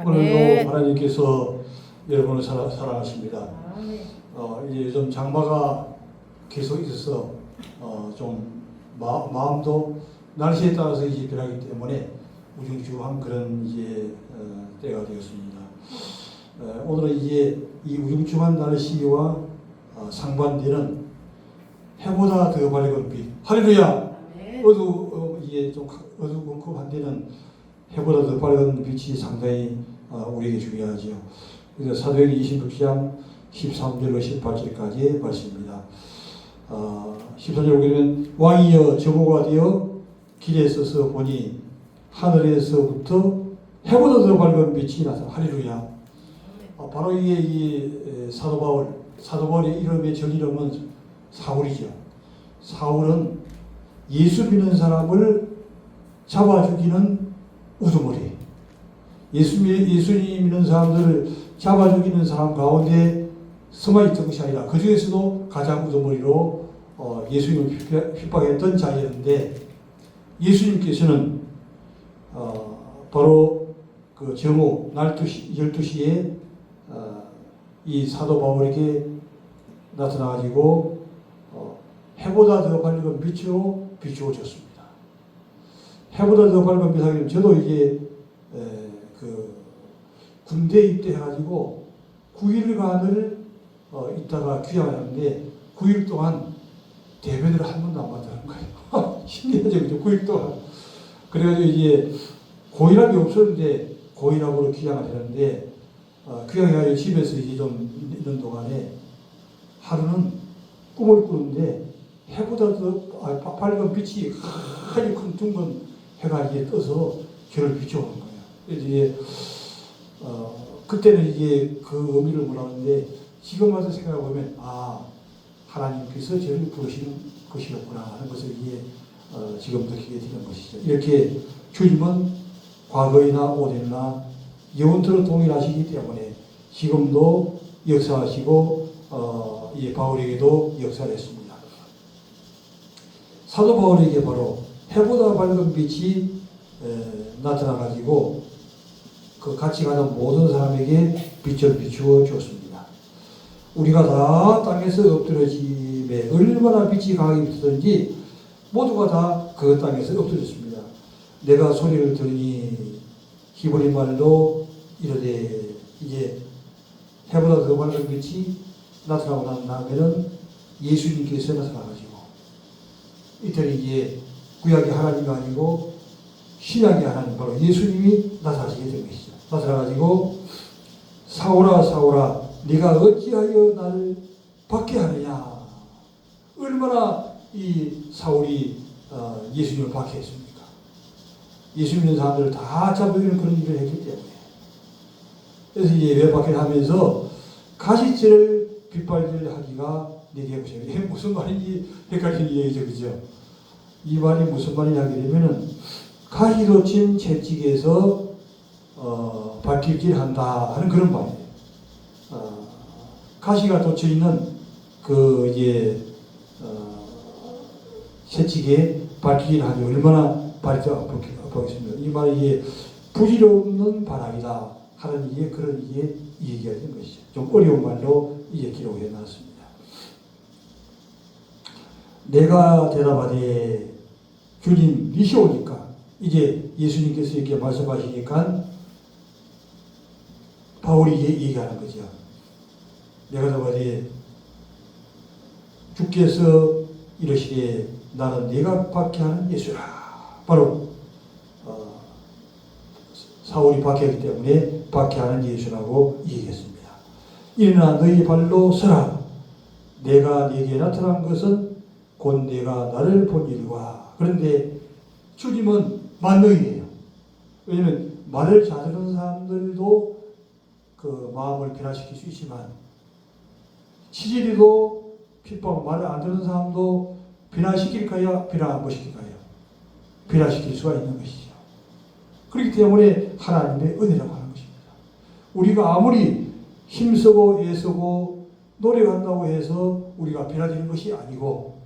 오늘도 하나님께서 여러분을 사랑하십니다. 이제 요즘 장마가 계속 있어서 좀 마음도 날씨에 따라서 이제 변하기 때문에 우중충한 그런 이제 때가 되었습니다. 오늘은 이제 이 우중충한 날씨와 상반되는 해보다 더 밝은 빛. 할렐루야. 이게 좀 어두컴컴한 데는 해보다 더 밝은 빛이 상당히 우리에게 중요하지요. 그래서 사도행 26장 13절로 18절까지의 말씀입니다. 13절 보면 왕이여 저보가 되어 길에 서서 보니 하늘에서부터 해보다 더 밝은 빛이 나서 할렐루야. 바로 이게 이 사도 바울의 이름의 전 이름은 사울이죠. 사울은 예수 믿는 사람을 잡아 죽이는 우두머리. 예수 믿는 사람들을 잡아 죽이는 사람 가운데 서마 있던 것이 아니라 그 중에서도 가장 우두머리로 예수님을 핍박했던 자였는데, 예수님께서는 바로 그 정오 날 12시에 이 사도 바울에게 나타나가지고 해보다 더 밝은 빛으로 비추어 줬습니다. 해보다 더 밝은 빛하기는 저도 이제 그 군대에 입대해가지고 9일간을 있다가 귀향을 하는데 9일 동안 대변을 한 번도 안 받는 거예요. 신기하죠, 그죠? 9일 동안. 그래가지고 이제 고혈압이 없었는데 고혈압으로 귀향을 했는데 귀향해가지고 집에서 이제 좀 있는 동안에 하루는 꿈을 꾸는데 해보다 더 밝은 빛이 아주 큰 둥근 해가 이제 떠서 저를 비춰오는 거예요. 그래서 이제 그때는 이제 그 의미를 몰랐는데 지금 와서 생각해 보면 하나님께서 저를 부르시는 것이었구나 하는 것을 이제 지금 느끼게 되는 것이죠. 이렇게 주님은 과거이나 오늘이나 영원토록 동일하시기 때문에 지금도 역사하시고 이 바울에게도 역사를 했습니다. 사도 바울에게 바로 해보다 밝은 빛이 나타나가지고 그 같이 가는 모든 사람에게 빛을 비추어 주었습니다. 우리가 다 땅에서 엎드려짐에 얼마나 빛이 강하게 비추든지 모두가 다 그 땅에서 엎드렸습니다. 내가 소리를 들으니 히브리 말로 이르되, 이제 해보다 더 밝은 빛이 나타나고 난 다음에는 예수님께서 나타나가지고 이때는 이제 구약의 하나님이 아니고 신약의 하나님, 바로 예수님이 나타나시게 된 것이죠. 나타나가지고 사울아 사울아 네가 어찌하여 나를 박해하느냐. 얼마나 이 사울이 예수님을 박해했습니까? 예수 믿는 사람들을 다 잡아주는 그런 일을 했기 때문에. 그래서 이제 왜 박해하면서 가시질을 빗발질하기가 내게 해보세요. 이게 무슨 말인지 헷갈리는 얘기죠, 그죠? 이 말이 무슨 말이냐 하게 되면은 가시로 친 채찍에서 발길질한다 하는 그런 말이에요. 가시가 돋쳐 있는 그 이제 채찍에 발길질하니 얼마나 발이 아프겠습니까? 이 말이 이게 부질없는 바람이다 하는 이게 그런 이게 얘기가 된 것이죠. 좀 어려운 말로 이제 기록해 놨습니다. 내가 대답하되 주님 니시오니까, 이제 예수님께서 이렇게 말씀하시니까 바울이 이제 얘기하는 거죠. 내가 대답하되 주께서 이러시되 나는 네가 박해하는 예수라. 바로 사울이 박해하기 때문에 박해하는 예수라고 얘기했습니다. 일어나 너희 발로 서라. 내가 네게 나타난 것은 곧 내가 나를 본 일과. 그런데 주님은 만능이에요. 왜냐하면 말을 잘 듣는 사람들도 그 마음을 변화시킬 수 있지만 치질이도 핍박 말을 안 듣는 사람도 변화시킬까요? 변화 안 시킬까요? 변화시킬 수가 있는 것이죠. 그렇기 때문에 하나님의 은혜라고 하는 것입니다. 우리가 아무리 힘쓰고 애쓰고 노력한다고 해서 우리가 변화되는 것이 아니고,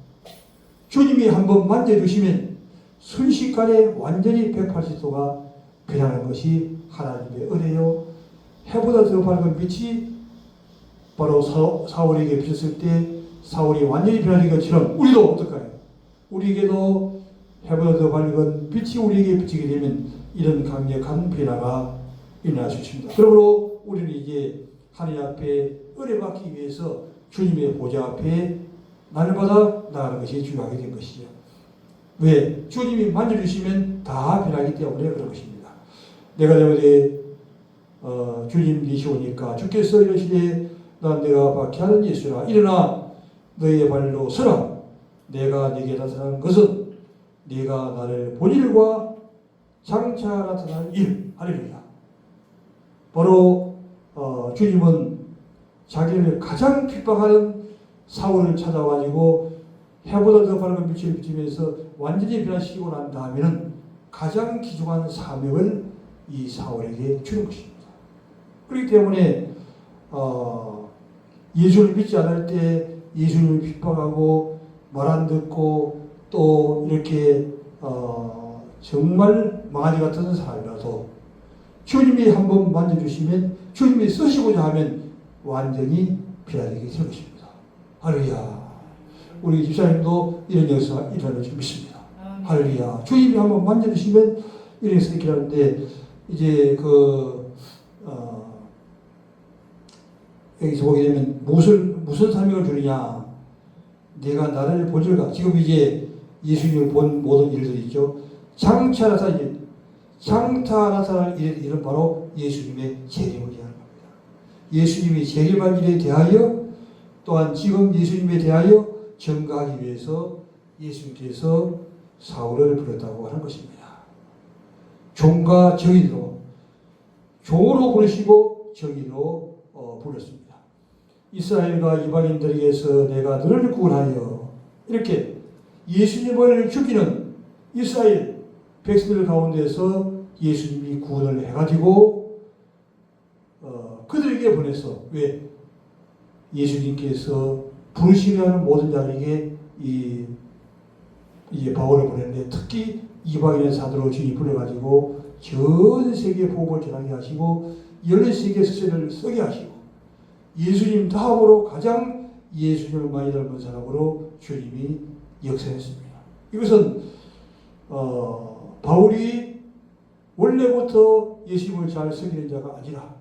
주님이 한번 만져주시면 순식간에 완전히 180도가 변하는 것이 하나님의 은혜요. 해보다 더 밝은 빛이 바로 사울에게 비쳤을 때 사울이 완전히 변하는 것처럼 우리도 어떨까요? 우리에게도 해보다 더 밝은 빛이 우리에게 비치게 되면 이런 강력한 변화가 일어날 수 있습니다. 그러므로 우리는 이제 하나님 앞에 은혜 받기 위해서 주님의 보좌 앞에 날마다 나가는 것이 중요하게 된 것이죠. 왜? 주님이 만져주시면 다 변하기 때문에 그런 것입니다. 내가 어디 주님 계시오니까 주께서 이러시되 난 내가 박해하는 예수라 일어나 너의 발로 서라. 내가 네게 나타난 것은 네가 나를 본 일과 장차 나타날 일. 할렐루야. 바로 주님은 자기를 가장 핍박하는 사울을 찾아가지고 해보다 더 밝은 빛을 비추면서 완전히 변화시키고 난 다음에는 가장 귀중한 사명을 이 사울에게 주는 것입니다. 그렇기 때문에 예수를 믿지 않을 때 예수님을 핍박하고 말 안 듣고 또 이렇게 정말 망아지 같은 사람이라도 주님이 한번 만져주시면 주님이 쓰시고자 하면 완전히 변화되게 될 것입니다. 할렐루야. 우리 집사님도 이런 역사가 일어날 줄 믿습니다. 할렐루야. 주님이 한번 만져주시면 이런 역사가 일어나는데 이제 여기서 보게 되면 무슨 사명을 주느냐. 내가 나를 본 줄과 지금 이제 예수님을 본 모든 일들이 있죠. 장차 나타날 일은 바로 예수님의 재림을 얘기하는 겁니다. 예수님이 재림할 일에 대하여 또한 지금 예수님에 대하여 증거하기 위해서 예수님께서 사울을 부렸다고 하는 것입니다. 종과 정인으로 종으로 부르시고 정인으로 불렀습니다. 이스라엘과 이방인들에게서 내가 너를 구원하여 이렇게 예수님을 죽이는 이스라엘 백성들 가운데서 예수님이 구원을 해가지고 그들에게 보내서 왜 예수님께서 부르시려는 모든 자에게 이제 바울을 보냈는데 특히 이방인의 사도로 주님이 불러가지고 전 세계 복음을 전하게 하시고 14세계 서신을 쓰게 하시고 예수님 다음으로 가장 예수님을 많이 닮은 사람으로 주님이 역사했습니다. 이것은 바울이 원래부터 예수님을 잘 섬기는 자가 아니라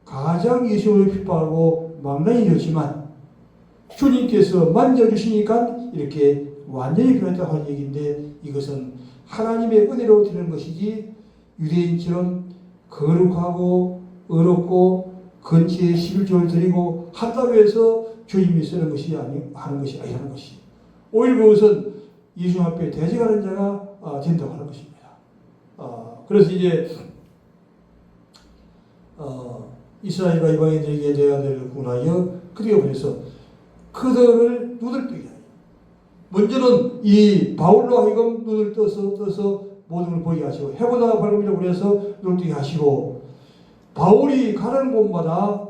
가장 예수님을 핍박하고 망나니였지만 주님께서 만져주시니까 이렇게 완전히 변했다고 하는 얘기인데 이것은 하나님의 은혜로 되는 것이지 유대인처럼 거룩하고 어렵고 근처에 11조를 드리고 한다고 해서 주님이 쓰는 것이 하는 것이 아니라는 것이 오히려 그것은 예수 앞에 대적하는 자가 된다고 하는 것입니다. 그래서 이제 이스라엘과 이방인들에게 내가 너를 구원하여 그들에게 보내서 그들을 눈을 뜨게 하여 먼저는 이 바울로 하여금 눈을 떠서 모든 걸 보게 하시고 해보다가 밝음이라고 그래서 눈을 뜨게 하시고 바울이 가는 곳마다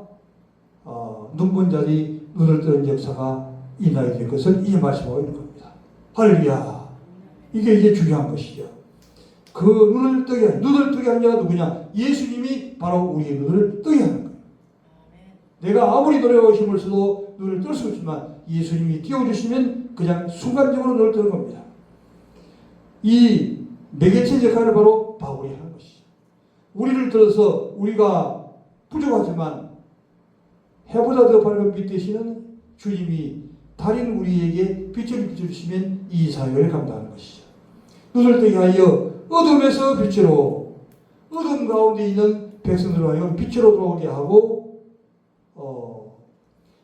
눈먼 자들이 눈을 뜨는 역사가 일어나게 될 것을 이 말씀하고 있는 겁니다. 할렐루야. 이게 이제 중요한 것이죠. 그 눈을 뜨게 한 자가 누구냐? 예수님이 바로 우리의 눈을 뜨게 하는 거예요. 내가 아무리 노력하고 힘을 써도 눈을 뜰 수 없지만 예수님이 띄워주시면 그냥 순간적으로 눈을 뜨는 겁니다. 이 매개체 역할을 바로 바울이 하는 것이죠. 우리를 들어서 우리가 부족하지만 해보다 더 밝은 빛 되시는 주님이 달인 우리에게 빛을 비춰주시면 이 사역을 감당하는 것이죠. 눈을 뜨게 하여 어둠에서 빛으로 어둠 가운데 있는 백성들로 하여금 빛으로 들어오게 하고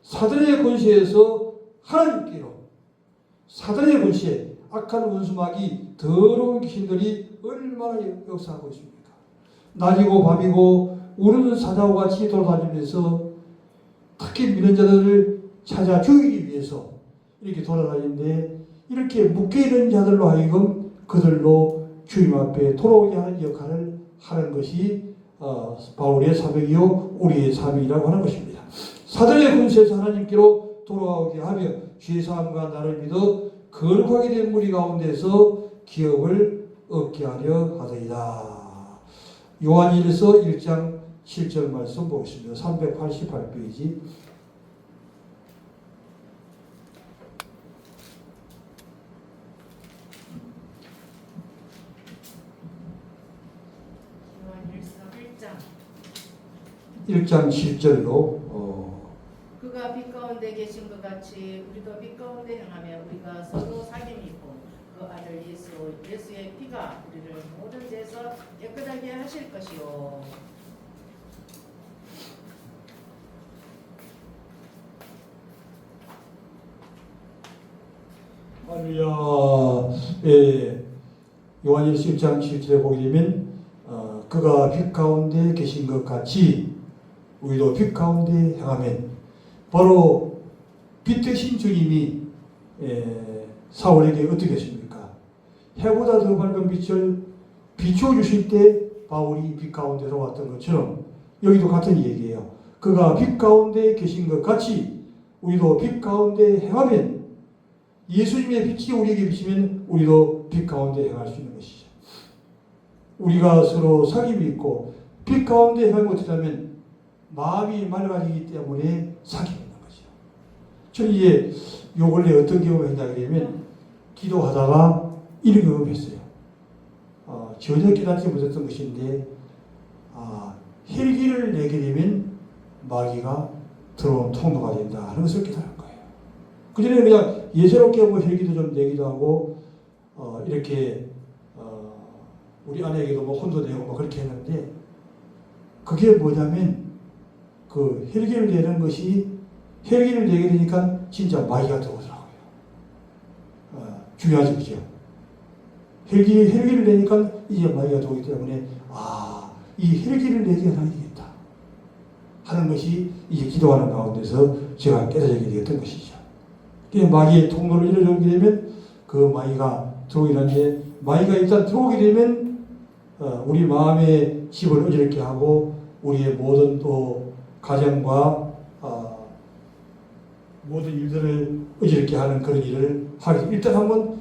사단의 권세에서 하나님께로 사단의 권세 악한 원수마귀 더러운 귀신들이 얼마나 역사하고 있습니까? 낮이고 밤이고 우르는 사자와 같이 돌아다니면서 특히 믿는 자들을 찾아 죽이기 위해서 이렇게 돌아다니는데 이렇게 묶여있는 자들로 하여금 그들로 주님 앞에 돌아오게 하는 역할을 하는 것이 바울의 사명이요 우리의 사명이라고 하는 것입니다. 사단의 권세에서 하나님께로 돌아오게 하며 죄사함과 나를 믿어 거룩하게 된 무리 가운데서 기업을 얻게 하려 하더이다. 요한일서 1장 7절 말씀 보겠습니다. 388페이지. 요한일서 1장 1장 7절로 그가 빛 가운데 계신 것 같이 우리도 빛 가운데 행하며 우리가 서로 사귐이 있고 그 아들 예수의 피가 우리를 모든 죄에서 깨끗하게 하실 것이요. 할렐루야. 예, 요한일서 1장 7절에 보게 되면 그가 빛 가운데 계신 것 같이 우리도 빛 가운데 행하면, 바로 빛 되신 주님이 사울에게 어떻게 했습니까? 해보다 더 밝은 빛을 비추어 주실 때 바울이 빛 가운데로 왔던 것처럼 여기도 같은 얘기예요. 그가 빛 가운데 계신 것 같이 우리도 빛 가운데 행하면, 예수님의 빛이 우리에게 비치면 우리도 빛 가운데 행할 수 있는 것이죠. 우리가 서로 사귐이 있고 빛 가운데 행하면 어떻게 하면 마음이 맑아지기 때문에 사귐이 있는 거죠. 저는 이제 요 근래 어떤 경험을 했냐 그러면, 기도하다가 이런 경험을 했어요. 전혀 깨닫지 못했던 것인데 헬기를 내게 되면 마귀가 들어온 통로가 된다 하는 것을 깨달은 거예요. 그전에 그냥 예사롭게 뭐 헬기도 좀 내기도 하고 이렇게 우리 아내에게도 뭐 혼도 내고 뭐 그렇게 했는데, 그게 뭐냐면 그 헬기를 내는 것이, 헬기를 내게 되니까 진짜 마귀가 들어오더라고요. 중요하죠, 그죠? 헬기를 내니까 이제 마귀가 들어오기 때문에 이 헬기를 내게 해야 되겠다 하는 것이 이제 기도하는 가운데서 제가 깨달게 되었던 것이죠. 마귀의 통로를 열어주게 되면 그 마귀가 들어오게 되는데, 마귀가 일단 들어오게 되면 우리 마음의 집을 어지럽게 하고 우리의 모든 또 가정과 모든 일들을 어지럽게 하는 그런 일을 하기, 일단 한번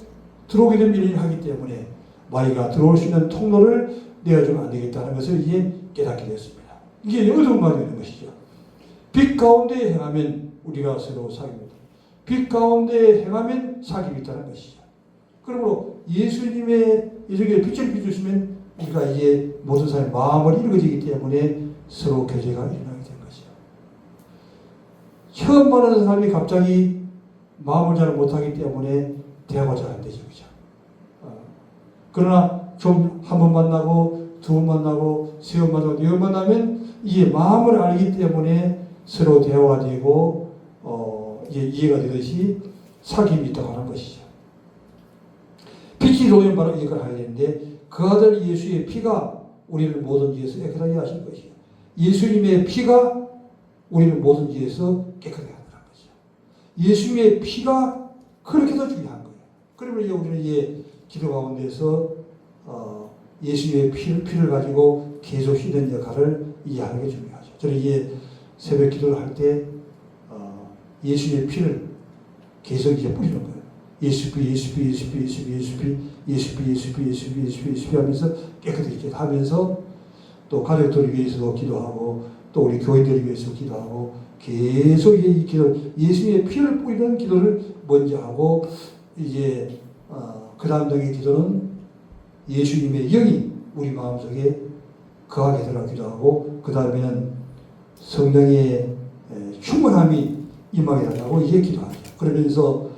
들어오게 되면 일을 하기 때문에 마귀가 들어올 수 있는 통로를 내어주면 안 되겠다는 것을 이제 깨닫게 되었습니다. 이게 어두운 말이 되는 것이죠. 빛 가운데 행하면 우리가 서로 사귐이다. 빛 가운데 행하면 사귐이 있다는 것이죠. 그러므로 예수님의 이렇게 빛을 비추시면 우리가 이제 모든 사람의 마음을 이루어지기 때문에 서로 교제가 일어나게 된 것이죠. 처음 만나는 사람이 갑자기 마음을 잘 못하기 때문에 대화가 잘 안 되죠. 그죠? 그러나 좀 한 번 만나고 두 번 만나고 세 번 만나고 네 번 만나면 이게 마음을 알기 때문에 서로 대화가 되고 이제 이해가 되듯이 사귐이 있다고 하는 것이죠. 빛이 들어오면 바로 이걸 하게 되는데, 그 아들 예수의 피가 우리를 모든 죄에서 깨끗하게 하실 것이요. 예수님의 피가 우리를 모든 죄에서 깨끗하게 한다는 것이죠. 예수님의 피가 그렇게도 중요한 거예요. 그러면 이제 우리는 이제 기도 가운데서 예수님의 피를 가지고 계속 휘는 역할을 이해하는 게 중요하죠. 저는 이제 새벽 기도를 할 때 예수님의 피를 계속 이제 뿌리는 거예요. 예수피 하면서 깨끗하게 하면서 또 가족들을 위해서도 기도하고 또 우리 교인들을 위해서 기도하고 계속 이 기도, 예수님의 피를 뿌리는 기도를 먼저 하고, 이제 그 다음 등의 기도는 예수님의 영이 우리 마음속에 거하게 되라고 기도하고, 그 다음에는 성령의 충만함이 임하게 하라고 이제 기도하죠. 그러면서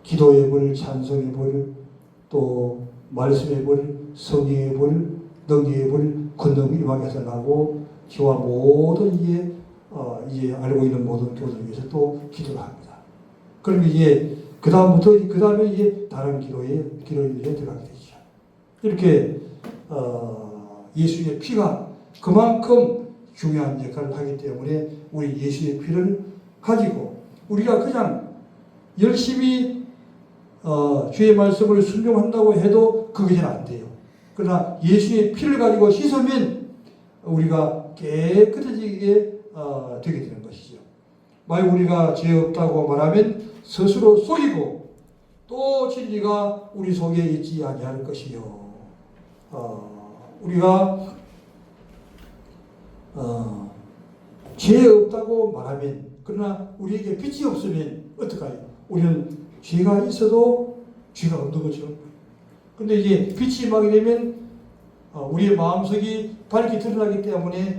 기도의 볼, 찬송의 볼, 또 말씀의 볼, 성령의 볼, 능력의 볼, 권능이 임하게 하라고 저와 모든 이제 알고 있는 모든 교도를 위해서 또 기도를 합니다. 그럼 이제 그 다음에 이제 다른 기도에 들어가게 되죠. 이렇게 예수의 피가 그만큼 중요한 역할을 하기 때문에 우리 예수의 피를 가지고 우리가 그냥 열심히 주의 말씀을 순종한다고 해도 그게 잘 안 돼요. 그러나 예수의 피를 가지고 씻으면 우리가 깨끗해지게 되게 되는 것이죠. 만약 우리가 죄 없다고 말하면 스스로 속이고 또 진리가 우리 속에 있지 아니할 것이요. 우리가 죄 없다고 말하면, 그러나 우리에게 빛이 없으면 어떡하요? 우리는 죄가 있어도 죄가 없는 거죠. 근데 이제 빛이 임하게 되면 우리의 마음속이 밝게 드러나기 때문에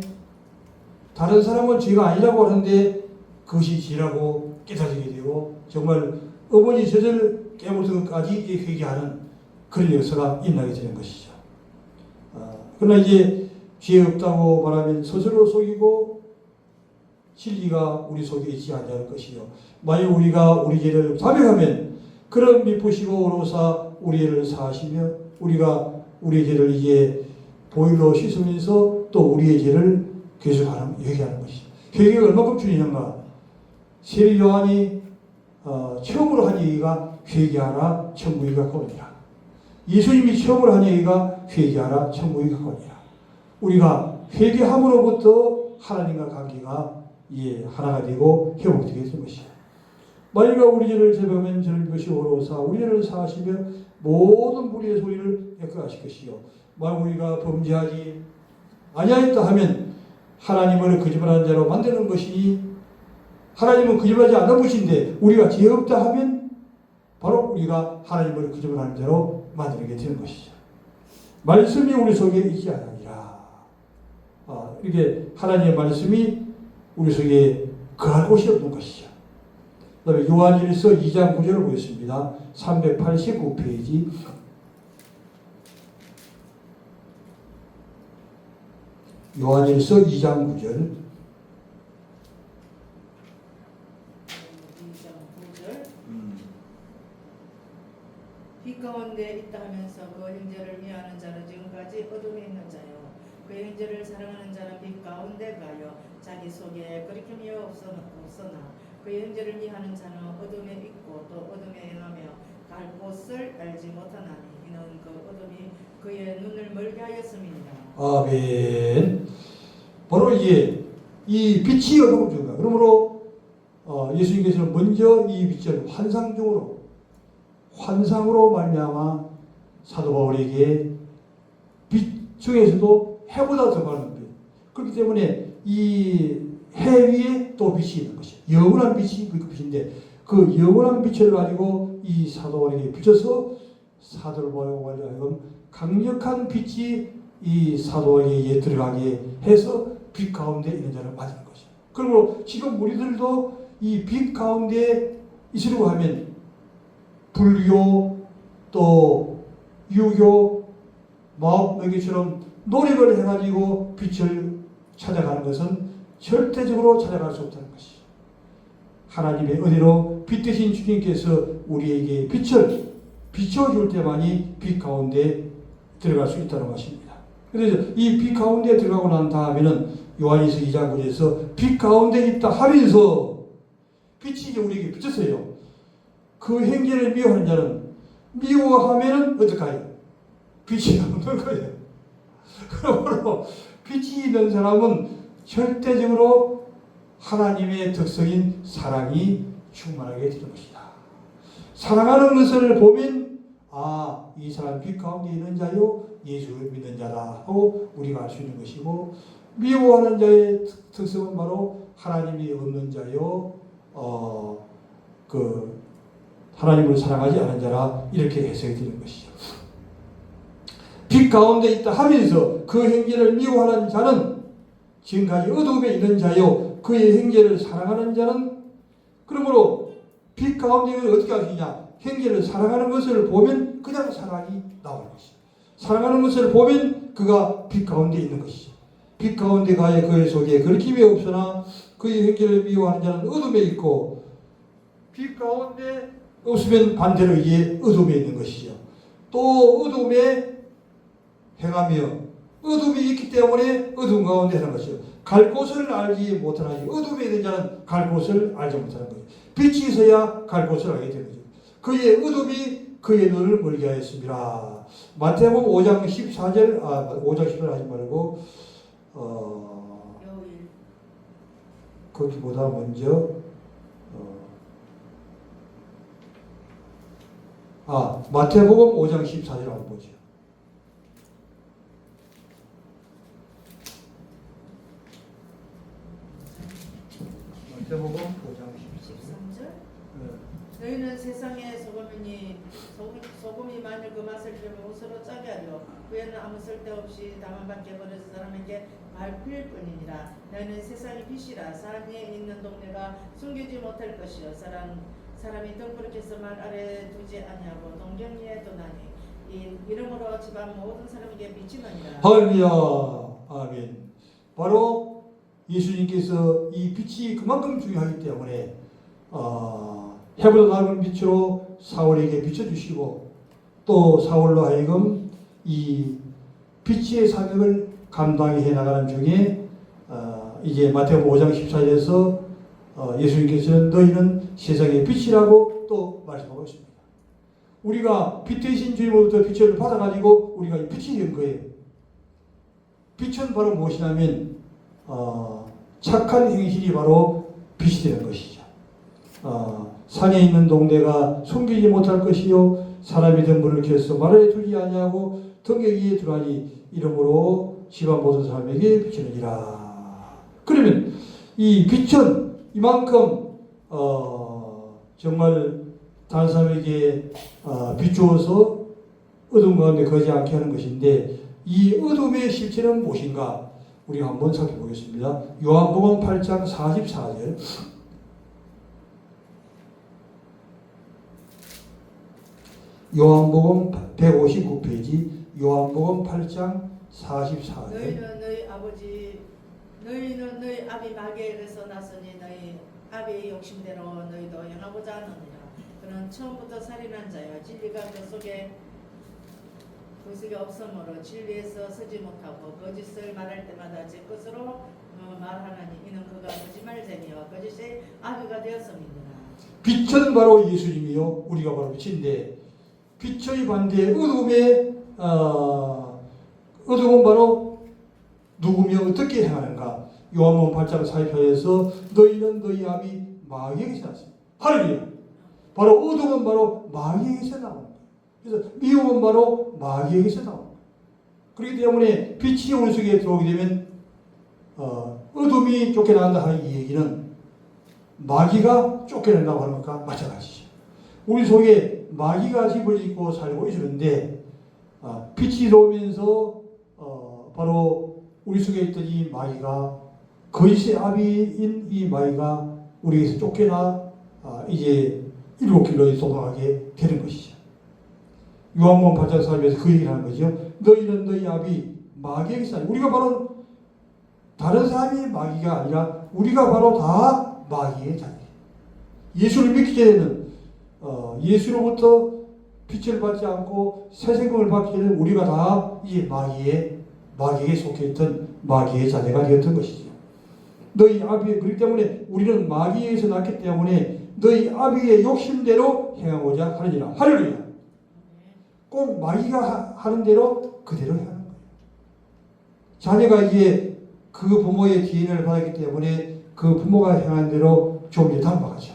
다른 사람은 죄가 아니라고 하는데 그것이 죄라고 깨달게 되고, 정말 어머니 젖을 깨물던 것까지 회개하는 그런 역사가 일어나게 되는 것이죠. 그러나 이제 죄 없다고 말하면 스스로 속이고 진리가 우리 속에 있지 않냐는 것이요. 만약 우리가 우리 죄를 자백하면 그런 미쁘시고 오로사 우리를 사하시며 우리가 우리 죄를 이제 보혈로 씻으면서 또 우리의 죄를 계속하는 회개하는 것이죠. 회개가 얼마큼 중요한가? 세례 요한이 처음으로 한 얘기가 회개하라 천국이 가까우니라. 예수님이 처음으로 한 얘기가 회개하라 천국이 가까우니라. 우리가 회개함으로부터 하나님과 관계가 하나가 되고 회복되게 된 것이야. 만일 우리 죄를 제하면 저는 것이 오로사 우리를 사하시며 모든 무리의 소리를 애꺼하실 것이요. 만일 우리가 범죄하지 아니하였다 하면 하나님을 거짓말하는 자로 만드는 것이니, 하나님은 거짓말하지 않는 것인데 우리가 죄 없다 하면 바로 우리가 하나님을 거짓말하는 자로 만들게 되는 것이죠. 말씀이 우리 속에 있지 않으니라. 이게 하나님의 말씀이 우리 속에 거할 곳이 없는 것이죠. 그 다음에 요한일서 2장 9절을 보겠습니다. 389페이지. 요한일서 2장 9절. 빛 가운데 있다 하면서 그 형제를 미워하는 자는 지금까지 어둠에 있는 자요. 그 형제를 사랑하는 자는 빛 가운데 가요. 자기 속에 거리낌이 없으나 그 형제를 미워하는 자는 어둠에 있고 또 어둠에 행하며 갈 곳을 알지 못하나니 이는 그 어둠이 그의 눈을 멀게 하였음이니라. 아멘. 바로 이게 이 빛이 어둠을 준다. 그러므로 예수님께서는 먼저 이 빛을 환상으로 말미암아 사도 바울에게 빛 중에서도 해보다 더 많은 빛. 그렇기 때문에 이 해 위에 또 빛이 있는 것이에요. 영원한 빛이 그 빛인데 그 영원한 빛을 가지고 이 사도 바울에게 비춰서 사도 바울에게 하여금 강력한 빛이 이 사도 바울에게 들어가게 해서 빛 가운데 있는 자를 맞는 것이에요. 그리고 지금 우리들도 이 빛 가운데 있으려고 하면 불교 또 유교 마법명계처럼 노력을 해가지고 빛을 찾아가는 것은 절대적으로 찾아갈 수 없다는 것이죠. 하나님의 은혜로 빛 되신 주님께서 우리에게 빛을 비춰줄 때만이 빛 가운데 들어갈 수 있다는 것입니다. 그래서 이 빛 가운데 들어가고 난 다음에는 요한일서 2장 9절에서 빛 가운데 있다 하면서 빛이 이제 우리에게 비쳤어요. 그 행제를 미워하는 자는 미워하면은 어떡하요? 빛이 없는 거예요. 그러므로 빛이 있는 사람은 절대적으로 하나님의 특성인 사랑이 충만하게 되는 것이다. 사랑하는 것을 보면 이 사람 빛 가운데 있는 자요 예수를 믿는 자다 하고 우리가 알 수 있는 것이고, 미워하는 자의 특성은 바로 하나님이 없는 자요 하나님을 사랑하지 않은 자라, 이렇게 해석이 되는 것이죠. 빛 가운데 있다 하면서 그 행제를 미워하는 자는 지금까지 어둠에 있는 자요 그의 행제를 사랑하는 자는, 그러므로 빛 가운데 어떻게 하시냐, 행제를 사랑하는 것을 보면 그냥 사랑이 나오는 것이죠. 사랑하는 것을 보면 그가 빛 가운데 있는 것이죠. 빛 가운데 가야 그의 속에 거리낌이 없으나 그의 행제를 미워하는 자는 어둠에 있고, 빛 가운데 없으면 반대로 이게 어둠에 있는 것이죠. 또 어둠에 행하며, 어둠이 있기 때문에 어둠 가운데 하는 것이죠. 갈 곳을 알지 못하나니, 어둠에 있는 자는 갈 곳을 알지 못하는 거예요. 빛이 있어야 갈 곳을 알게 되는 거죠. 그의 어둠이 그의 눈을 멀게 하였습니다. 마태복음 5장 14절, 5장 10절 하지 말고 거기보다 먼저 마태복음 5장 14절 한번 보죠. 마태복음 5장 13절. 13절. 너희는 세상의 소금이 만일 그 맛을 배우면 스스로 짜게 하려 그에는 아무 쓸데없이 다만 밖에 버려서 사람에게 밟힐 뿐이니라. 너희는 세상의 빛이라. 산에 있는 동네가 숨기지 못할 것이요 사람이 덩그렇게서 말 아래 두지 아니하고 동경 위에 두나니 이름으로 집안 모든 사람에게 비치느니라. 할렐루야. 아멘. 바로 예수님께서 이 빛이 그만큼 중요하기 때문에 해보다 넓은 빛으로 사울에게 비춰주시고 또 사울로 하여금 이 빛의 사명을 감당해 나가는 중에 이제 마태복음 5장 14절에서 예수님께서는 너희는 세상의 빛이라고 또 말씀하고 있습니다. 우리가 빛 대신 주님으로부터 빛을 받아가지고 우리가 이 빛이 된 거예요. 빛은 바로 무엇이냐면 착한 행실이 바로 빛이 되는 것이죠. 산에 있는 동네가 숨기지 못할 것이요 사람이 든 물을 켜서 말에 두지 아니하고 등객이 들어가니 이러므로 집안 모든 사람에게 비치느니라. 그러면 이 빛은 이만큼 정말 다른 사람에게 비추어서 어둠 가운데 거지 않게 하는 것인데 이 어둠의 실체는 무엇인가 우리가 한번 살펴보겠습니다. 요한복음 8장 44절. 요한복음 159페이지 요한복음 8장 44절. 너희는 너희 아비 마귀에게서 났으니 너희 아비의 욕심대로 너희도 행하고자 하느니라. 그는 처음부터 살인한 자여 진리가 그 속에 없으므로 진리에서 서지 못하고 거짓을 말할 때마다 제 것으로 말하나니 이는 그가 거짓말쟁이와 거짓의 아비가 되었음이니라. 빛은 바로 예수님이요 우리가 바로 빛인데 빛의 반대 어둠은 바로 누구며 어떻게 행하는가. 요한복음 8장 44절에서 너희는 너희 아비 마귀에게서 났습니다. 할렐루야. 바로 어둠은 바로 마귀에게서 나옵니다. 그래서 미움은 바로 마귀에게서 나옵니다. 그렇기 때문에 빛이 우리 속에 들어오게 되면 어둠이 쫓겨난다 하는 이 얘기는 마귀가 쫓겨낸다고 하는 것과 마찬가지죠. 우리 속에 마귀가 집을 짓고 살고 있었는데 빛이 들어오면서 바로 우리 속에 있던 이 마귀가 거짓의 아비인 이 마귀가 우리에게서 쫓겨나 이제 일곱 길로 도망하게 되는 것이죠. 요한복음 8장 4절에서 그 얘기를 하는 거죠. 너희는 너희 아비 마귀에게서 우리가 바로 다른 사람이 마귀가 아니라 우리가 바로 다 마귀의 자녀예요. 예수를 믿기 전에는 예수로부터 빛을 받지 않고 새 생명을 받기 전에 우리가 다 이 마귀에 속해 있던 마귀의 자녀가 되었던 것이죠. 너희 아비 그렇기 때문에 우리는 마귀에서 났기 때문에 너희 아비의 욕심대로 행하고자 하느니라. 할렐루야. 꼭 마귀가 하는 대로 그대로 행하는 거예요. 자녀가 이제 그 부모의 DNA를 받았기 때문에 그 부모가 행한 대로 좀 이제 닮아가죠.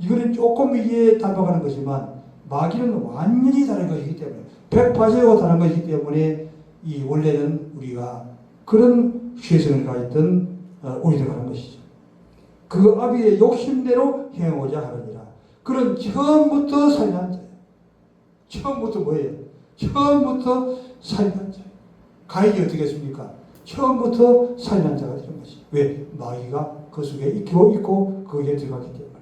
이거는 조금 이게 닮아가는 거지만 마귀는 완전히 다른 것이기 때문에 180도 다른 것이기 때문에 이 원래는 우리가 그런 죄성을 가졌던 우리들가 하는 것이죠. 그 아비의 욕심대로 행하고자 하느니라. 그런 처음부터 살인한 자예요. 처음부터 뭐예요? 처음부터 살인한 자예요. 가인이 어떻게 했습니까? 처음부터 살인한 자가 되는 것이죠. 왜? 마귀가 그 속에 있고 거기에 들어갔기 때문에.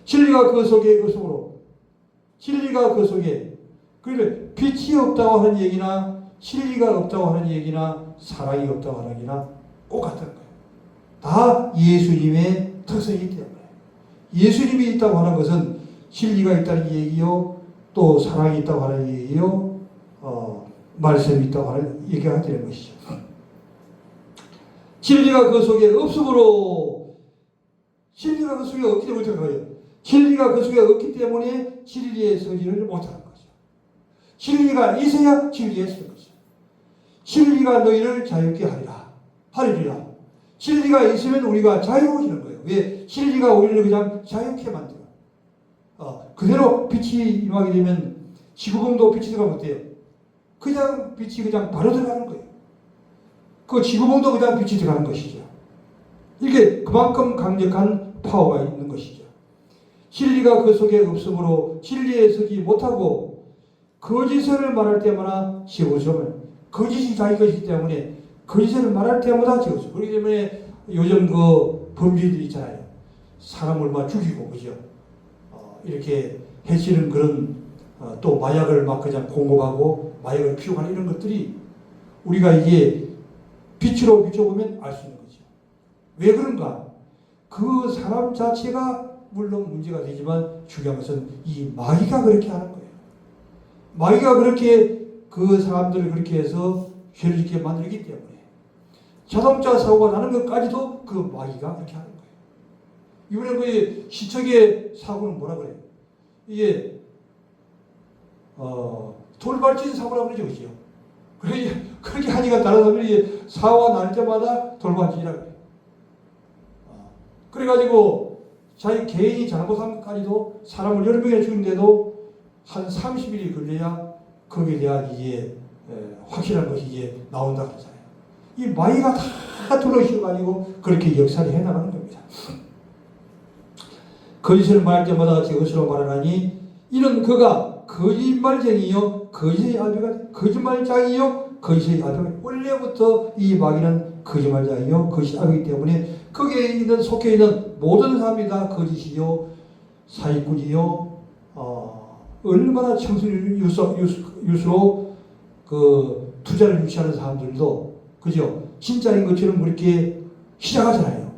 진리가 그 속에 없으므로 진리가 그 속에 그러니까 빛이 없다고 하는 얘기나 진리가 없다고 하는 얘기나 사랑이 없다고 하는 얘기나 똑같은 거예요. 다 예수님의 특성이기 때문에. 예수님이 있다고 하는 것은 진리가 있다는 얘기요, 또 사랑이 있다고 하는 얘기요, 말씀이 있다고 하는 얘기가 되는 것이죠. 진리가 그 속에 없으므로 진리가 그 속에 없기 때문에 어떻게 해요? 진리가 그 속에 없기 때문에 진리의 서지를 못하는 거죠. 진리가 있어야 진리에 서는 거죠. 진리가 너희를 자유케 하리라. 할렐루야. 진리가 있으면 우리가 자유해지는 거예요. 왜? 진리가 우리를 그냥 자유케 만들어. 그대로 빛이 임하게 되면 지구봉도 빛이 들어가면 어때요? 그냥 빛이 그냥 바로 들어가는 거예요. 그 지구봉도 그냥 빛이 들어가는 것이죠. 이게 그만큼 강력한 파워가 있는 것이죠. 진리가 그 속에 없으므로 진리에 서지 못하고 거짓을 말할 때마다 지어오시면 거짓이 자기 것이기 때문에 거짓을 말할 때마다 지어오시고 그렇기 때문에 요즘 그 범죄들 있잖아요. 사람을 막 죽이고 그죠? 이렇게 해치는 그런 또 마약을 막 그냥 공급하고 마약을 피우고 이런 것들이 우리가 이게 빛으로 비춰보면 알 수 있는 거죠. 왜 그런가? 그 사람 자체가 물론 문제가 되지만 중요한 것은 이 마귀가 그렇게 하는 거예요. 마귀가 그렇게 그 사람들을 그렇게 해서 죄를 짓게 만들기 때문에 자동차 사고가 나는 것까지도 그 마귀가 그렇게 하는 거예요. 이번에 그 시청의 사고는 뭐라 그래요? 이게 돌발진 사고라고 그러죠, 그죠? 그렇게 하니까 다른 사람들이 사고가 날 때마다 돌발진이라고 해요. 그래가지고 자기 개인이 잘못한 것까지도 사람을 여러 명이나 죽이는데도 한 30일이 걸려야 거기에 대한 이게 확실한 것이 이제 나온다고 하잖아요. 이 마귀가 다 들어오셔가지고 그렇게 역사를 해나가는 겁니다. 거짓을 말할 때마다 제 것으로 말하나니 이는 그가 거짓말쟁이요 거짓의 아비가 거짓말장이요 거짓의 아비가 원래부터 이 마귀는 거짓말장이요 거짓의 아비이기 때문에 거기에 있는 속해 있는 모든 사람이 다 거짓이요 사기꾼이요 얼마나 청순 유수로 그 투자를 유치하는 사람들도 그죠 진짜인 것처럼 그렇게 시작하잖아요.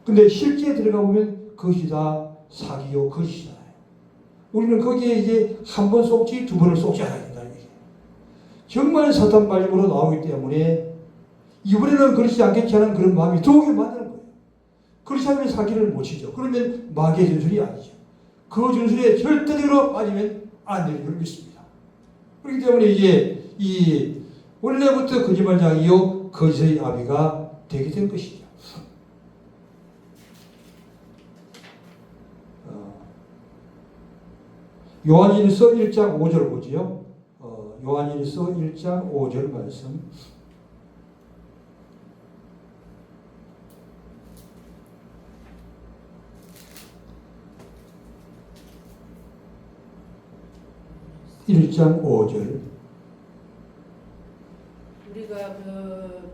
근데 실제 들어가 보면 그것이 다 사기요 거짓이잖아요. 우리는 거기에 이제 한 번 속지 두 번을 속지 않아야 된다는 얘기예요. 정말 사탄 말씀으로 나오기 때문에 이번에는 그렇지 않겠지 하는 그런 마음이 더욱이 많다는 거예요. 그렇지 않으면 사기를 못 치죠. 그러면 마귀의 전술이 아니죠. 그 전술에 절대적으로 빠지면 안 되는 걸 믿습니다. 그렇기 때문에 이제 이 원래부터 거짓말장이요 거짓의 아비가 되게 된 것이죠. 요한일서 1장 5절 보지요. 요한일서 1장 5절 말씀. (1장 5절) 우리가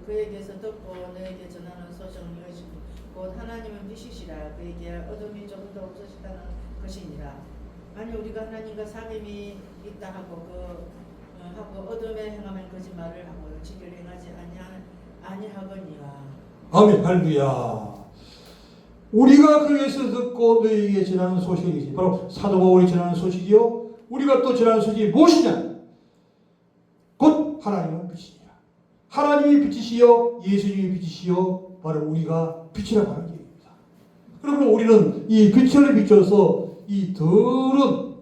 그에게서 듣고 너에게 전하는 소식은 이것이니 곧 하나님은 빛이시라 그에게 어둠이 조금도 없으시다는 것이니라. 만약 우리가 하나님과 사귐이 있다 하고 하고 어둠에 행하면 거짓말을 하고 진리를 행하지 아니하거니와. 아멘. 할렐루야. 우리가 그에게서 듣고 너에게 전하는 소식이 바로 사도 바울이 전하는 소식이요. 우리가 또 전하는 소식이 무엇이냐? 곧 하나님은 빛이니라. 하나님이 빛이시요 예수님이 빛이시요 바로 우리가 빛이라고 하는 얘기입니다. 그러므로 우리는 이 빛을 비춰서 이 더러운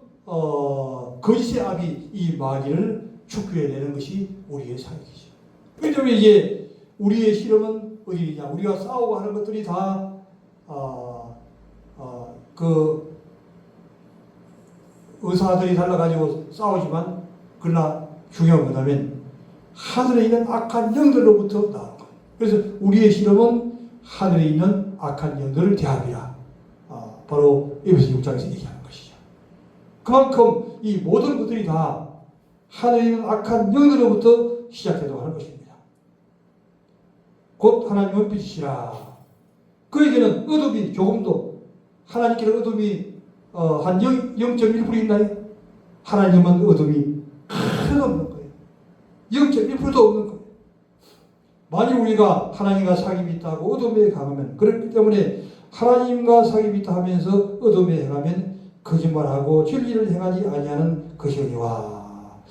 거짓의 아비 이 마귀를 축구해내는 것이 우리의 사역이죠. 그렇기 때문에 이제 우리의 실험은 어디냐? 우리가 싸우고 하는 것들이 다 그 의사들이 달라가지고 싸우지만 그러나 중요한 건 뭐냐면 하늘에 있는 악한 영들로부터 나오는 거예요. 그래서 우리의 실험은 하늘에 있는 악한 영들을 대합이라 바로 에베소 6장에서 얘기하는 것이죠. 그만큼 이 모든 것들이 다 하늘에 있는 악한 영들로부터 시작되도록 하는 것입니다. 곧 하나님은 빛이시라. 그에게는 어둠이 조금도 하나님께는 어둠이 한 0.1% 있나요? 하나님은 어둠이 하나도 없는 거예요. 0.1%도 없는 거예요. 만일 우리가 하나님과 사귐이 있다고 어둠에 강하면 그렇기 때문에 하나님과 사귐이 있다 하면서 어둠에 행하면 거짓말하고 진리를 행하지 아니하는 것이오니와.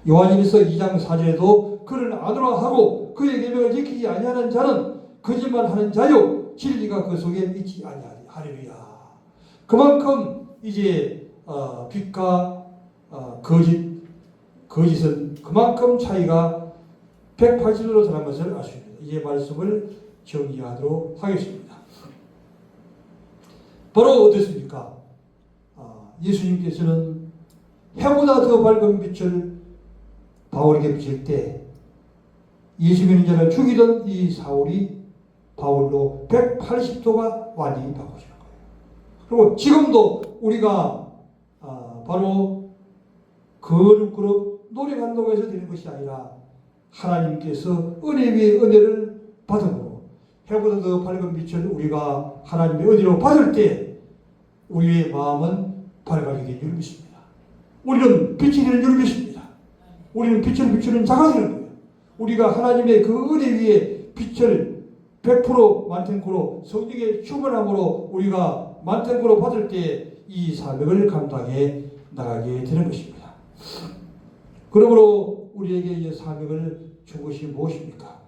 요한일서 2장 4절에도 그를 아노라 하고 그의 계명을 지키지 아니하는 자는 거짓말하는 자요 진리가 그 속에 있지 아니하리. 할렐루야. 그만큼 이제 빛과 거짓은 그만큼 차이가 180도로 다른 것을 알 수 있습니다. 이제 말씀을 정리하도록 하겠습니다. 바로 어떻습니까? 예수님께서는 해보다 더 밝은 빛을 바울에게 비칠 때 예수 믿는 자를 죽이던 이 사울이 바울로 180도가 완전히 바꾸시는 거예요. 그리고 지금도 우리가 바로 거룩거룩 노력한다고 해서 되는 것이 아니라 하나님께서 은혜 위에 은혜를 받음으로 해보다 더 밝은 빛을 우리가 하나님의 은혜로 받을 때 우리의 마음은 밝아지게 줄 믿습니다. 우리는 빛이 되는 줄 믿습니다. 우리는 빛을 비추는 자가 되는 거예요. 우리가 하나님의 그 은혜 위에 빛을 100% 만탱고로 성령의 충만함으로 우리가 만탱고로 받을 때 이 사명을 감당해 나가게 되는 것입니다. 그러므로 우리에게 이 사명을 준 것이 무엇입니까?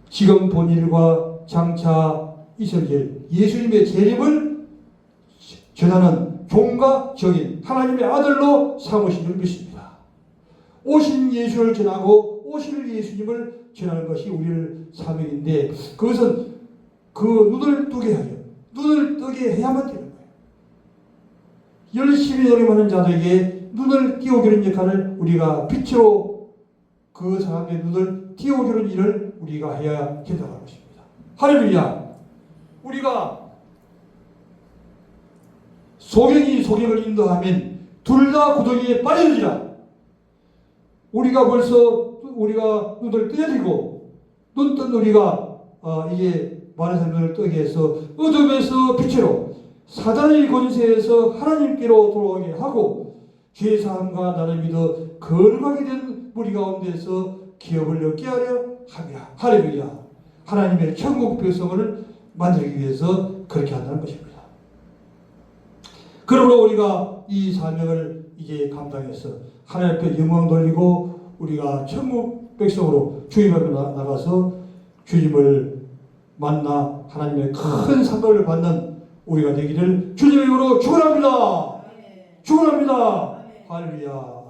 지금 본 일과 장차 있을 일, 예수님의 재림을 전하는 종과 적인 하나님의 아들로 삼으신 줄 믿습니다. 오신 예수를 전하고 오실 예수님을 전하는 것이 우리의 사명인데 그것은 그 눈을 뜨게 하여 눈을 뜨게 해야만 되는 거예요. 열심히 노력하는 자들에게 눈을 띄워주는 역할을 우리가 빛으로 그 사람의 눈을 띄워주는 일을 우리가 해야 된다는 것입니다. 할렐루야. 우리가 소경이 소경을 인도하면 둘 다 구덩이에 빠지느니라. 우리가 벌써 우리가 눈을 떠야 되고 눈 뜬 우리가 이게 많은 사람들을 뜨게 해서 어둠에서 빛으로 사단의 권세에서 하나님께로 돌아오게 하고 죄사함과 나를 믿어 거룩하게 된 무리 가운데서 기업을 얻게 하려 함이라. 할렐루야. 하나님의 천국 백성을 만들기 위해서 그렇게 한다는 것입니다. 그러므로 우리가 이 사명을 이제 감당해서 하나님 앞에 영광 돌리고 우리가 천국 백성으로 주님 앞에 나가서 주님을 만나 하나님의 큰 상급을 받는 우리가 되기를 주님의 이름으로 축원합니다. 축원합니다. 할렐루야.